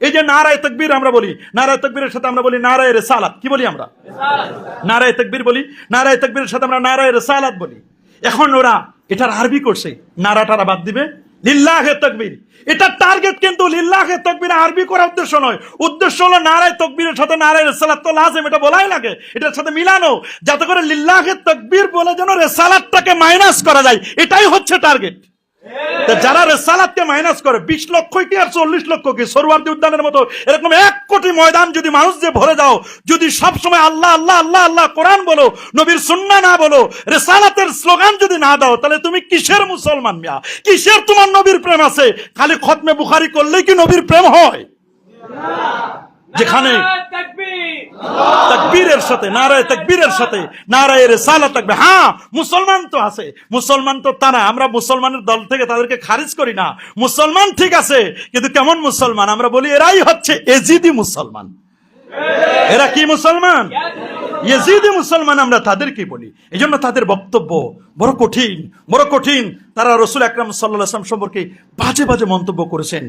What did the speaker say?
এই যে নারায়ে তাকবীর আমরা বলি, নারায়ে তাকবীরের সাথে আমরা বলি নারায়ে রিসালাত। কি বলি আমরা? নারায়ে তাকবীর বলি, নারায়ে তাকবীরের সাথে আমরা নারায়ে রিসালাত বলি। এখন ওরা এটার আরবি করছে, নারাটারা বাদ দিবে, লিল্লাহে তাকবীর। এটা টার্গেট কিন্তু লিল্লাহে তাকবীর আরবি করার উদ্দেশ্য নয়, উদ্দেশ্য হলো নারায়ে তাকবীরের সাথে নারায়ে রিসালাত তো লাজিম, এটা বলাই লাগে, এটার সাথে মিলানো, যাতে করে লিল্লাহে তাকবীর বলে যেন রিসালাতটাকে মাইনাস করা যায়, এটাই হচ্ছে টার্গেট। যারা রিসালাতকে মাইনাস করে 20 লক্ষ কি আর 40 লক্ষ কি, সোহরাওয়ার্দী উদ্যানের মতো এরকম 1 কোটি ময়দান যদি মানুষ যে ভরে দাও, যদি সব সময় আল্লাহ আল্লাহ আল্লাহ আল্লাহ কোরআন বলো, নবীর সুন্নাহ না বলো, রিসালাতের স্লোগান যদি না দাও, তাহলে তুমি কিসের মুসলমান মিয়া? কিসের তোমার নবীর প্রেম আছে? খালি খতমে বুখারী করলেই কি নবীর প্রেম হয়? যেখানে তাকবীরের সাথে নারায়ে তাকবীরের সাথে নারায়ে রিসালাত থাকবে। হ্যাঁ, মুসলমান তো আছে, মুসলমান তো তারা, আমরা মুসলমানের দল থেকে তাদেরকে খারিজ করি না, মুসলমান ঠিক আছে, কিন্তু কেমন মুসলমান? আমরা বলি এরাই হচ্ছে এজিদি মুসলমান। এরা কি মুসলমান? ইয়েজিদি মুসলমান আমরা তাদেরকে বলি। এই জন্য তাদের বক্তব্য বড় কঠিন, বড় কঠিন। তারা রাসূল আকরাম সাল্লাল্লাহু আলাইহি ওয়াসাল্লাম সম্পর্কে বাজে বাজে মন্তব্য করেছেন।